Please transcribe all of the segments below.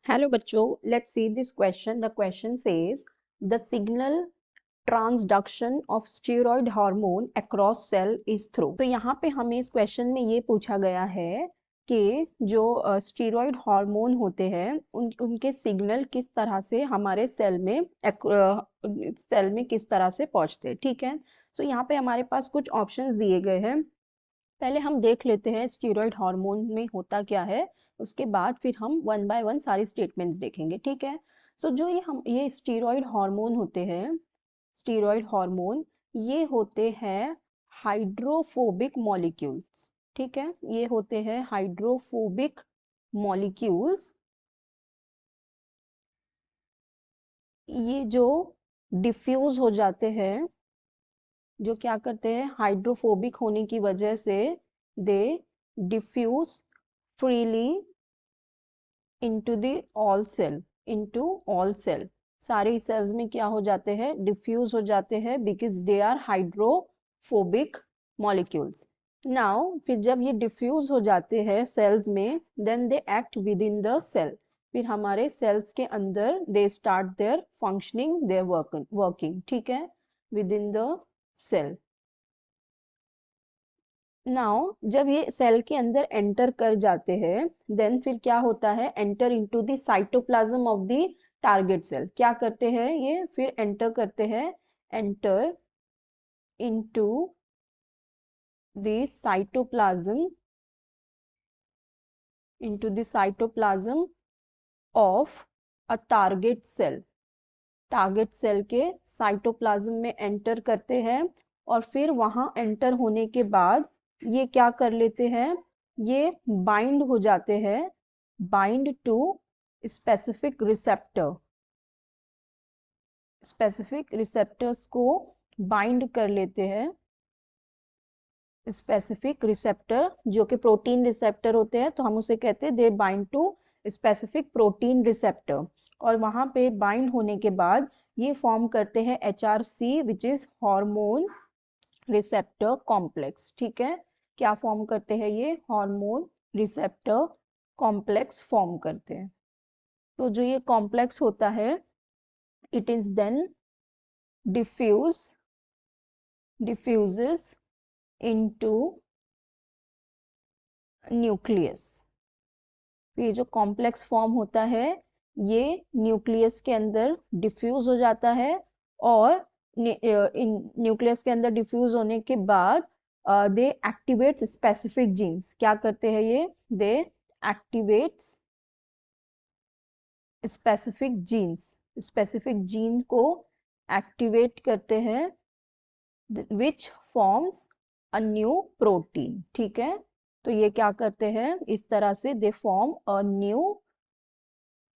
Hello बच्चों, let's see this question. The question says the signal transduction of steroid hormone across cell is through. तो यहाँ पे हमें इस क्वेश्चन में ये पूछा गया है कि जो स्टीरॉयड हार्मोन होते हैं उनके सिग्नल किस तरह से हमारे सेल में किस तरह से पहुंचते हैं। ठीक है, सो यहाँ पे हमारे पास कुछ ऑप्शंस दिए गए हैं। पहले हम देख लेते हैं स्टीरॉयड हार्मोन में होता क्या है, उसके बाद फिर हम वन बाय वन सारी स्टेटमेंट्स देखेंगे। ठीक है, सो जो ये स्टीरॉयड हार्मोन होते हैं, स्टीरॉयड हार्मोन ये होते हैं हाइड्रोफोबिक मॉलिक्यूल्स। ठीक है, ये होते हैं हाइड्रोफोबिक मॉलिक्यूल्स। ये जो डिफ्यूज हो जाते हैं, जो क्या करते हैं, हाइड्रोफोबिक होने की वजह से they diffuse freely into the all cell, सारे सेल्स में क्या हो जाते हैं, डिफ्यूज हो जाते हैं, because they are hydrophobic molecules. Now फिर जब ये डिफ्यूज हो जाते हैं सेल्स में, then they act within the cell. फिर हमारे सेल्स के अंदर they start their functioning, their working. ठीक है, within the cell. Now जब ये सेल के अंदर एंटर कर जाते हैं, देन फिर क्या होता है, enter into the cytoplasm of the target cell. क्या करते हैं ये, फिर एंटर करते हैं, enter into the cytoplasm, into the cytoplasm of a target cell. Target cell के साइटोप्लाज्म में एंटर करते हैं और फिर वहां एंटर होने के बाद ये क्या कर लेते हैं, ये बाइंड हो जाते हैं, bind to specific receptor. Specific receptors को बाइंड कर लेते हैं। स्पेसिफिक रिसेप्टर जो कि प्रोटीन रिसेप्टर होते हैं, तो हम उसे कहते हैं they bind to specific protein receptor. और वहां पे बाइंड होने के बाद ये फॉर्म करते हैं HRC, which is hormone receptor complex. ठीक है, क्या फॉर्म करते हैं ये, हार्मोन रिसेप्टर कॉम्प्लेक्स फॉर्म करते हैं। तो जो ये कॉम्प्लेक्स होता है, it is then diffuses into nucleus. ये जो कॉम्प्लेक्स फॉर्म होता है, ये न्यूक्लियस के अंदर डिफ्यूज हो जाता है, और न्यूक्लियस के अंदर डिफ्यूज होने के बाद दे एक्टिवेट स्पेसिफिक जीन्स। क्या करते हैं ये, दे एक्टिवेट्स स्पेसिफिक जीन को एक्टिवेट करते हैं, which forms a new protein. ठीक है, तो ये क्या करते हैं, इस तरह से they form a new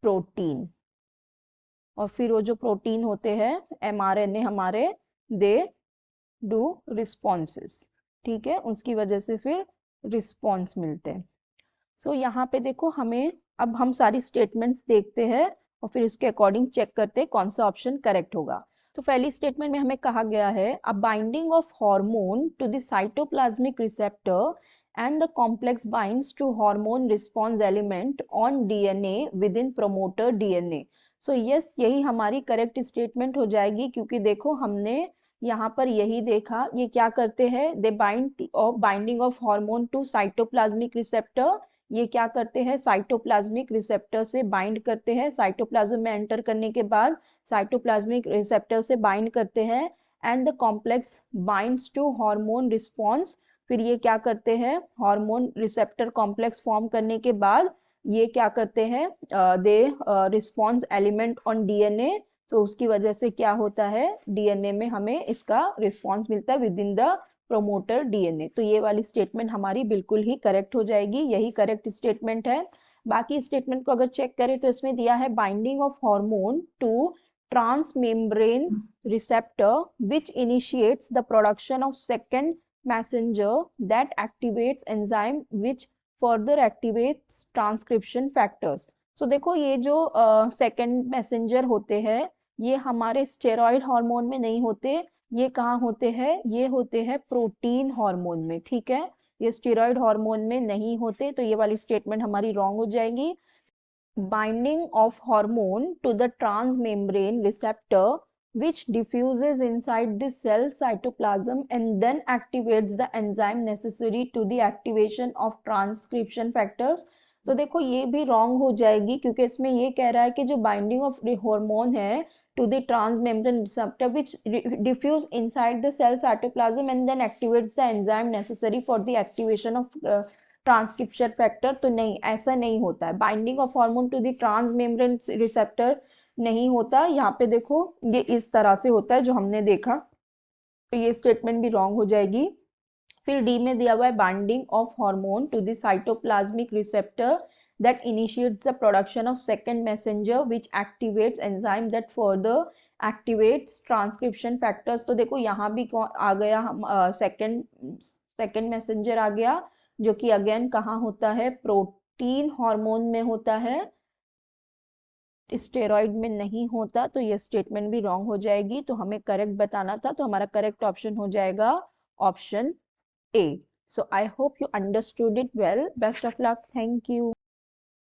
protein. और फिर वो जो प्रोटीन होते हैं, mRNA हमारे, दे डू रिस्पॉन्सेस। ठीक है, उसकी वजह से फिर रिस्पॉन्स मिलते हैं। सो यहाँ पे देखो, हमें अब हम सारी स्टेटमेंट्स देखते हैं और फिर उसके अकॉर्डिंग चेक करते हैं कौन सा ऑप्शन करेक्ट होगा। तो पहली स्टेटमेंट में हमें कहा गया है, a binding of hormone to the cytoplasmic receptor and the complex binds to hormone response element on DNA within promoter DNA। so yes, यही हमारी करेक्ट स्टेटमेंट हो जाएगी, क्योंकि देखो हमने यहाँ पर यही देखा, ये क्या करते हैं, they binding of hormone to cytoplasmic receptor. ये क्या करते हैं, साइटोप्लाज्मिक रिसेप्टर से बाइंड करते हैं, साइटोप्लाज्म में एंटर करने के बाद साइटोप्लाज्मिक रिसेप्टर से बाइंड करते हैं, and the complex binds to hormone response. फिर ये क्या करते हैं, हार्मोन रिसेप्टर कॉम्प्लेक्स फॉर्म करने के बाद ये क्या करते हैं, दे रिस्पॉन्स एलिमेंट ऑन DNA। तो उसकी वजह से क्या होता है, DNA में हमें इसका रिस्पॉन्स मिलता है within the promoter DNA। तो ये वाली स्टेटमेंट हमारी बिल्कुल ही करेक्ट हो जाएगी, यही करेक्ट स्टेटमेंट है। बाकी स्टेटमेंट को अगर चेक करें तो इसमें दिया है binding of hormone to transmembrane receptor which initiates the production of second messenger that activates enzyme which further activates transcription factors। so देखो, ये जो सेकेंड मैसेंजर होते हैं, ये हमारे स्टेरॉइड हार्मोन में नहीं होते, ये कहाँ होते हैं, ये होते हैं प्रोटीन हार्मोन में। ठीक है, ये स्टेरॉइड हार्मोन में नहीं होते, तो ये वाली स्टेटमेंट हमारी रॉन्ग हो जाएगी। binding of hormone to the transmembrane receptor which diffuses inside the cell cytoplasm and then activates the enzyme necessary to the activation of transcription factors। तो देखो ये भी रॉन्ग हो जाएगी क्योंकि इसमें ये कह रहा है कि जो बाइंडिंग ऑफ हार्मोन है to the transmembrane receptor which diffuse inside the cell cytoplasm and then activates the enzyme necessary for the activation of transcription factor. तो नहीं, ऐसा नहीं होता है, binding of hormone to the transmembrane receptor नहीं होता। यहाँ पे देखो ये इस तरह से होता है जो हमने देखा, तो ये स्टेटमेंट भी रॉन्ग हो जाएगी। फिर डी में दिया हुआ है binding of hormone to the cytoplasmic receptor that initiates the production of second messenger which activates enzyme that further activates transcription factors। तो देखो यहाँ भी आ गया हम सेकंड मैसेंजर आ गया जो कि अगेन कहाँ होता है, प्रोटीन हार्मोन में होता है, स्टेरॉइड में नहीं होता। तो ये स्टेटमेंट भी रॉन्ग हो जाएगी, तो हमें करेक्ट बताना था, तो हमारा करेक्ट ऑप्शन हो जाएगा option A. So I hope you understood it well. Best of luck, thank you.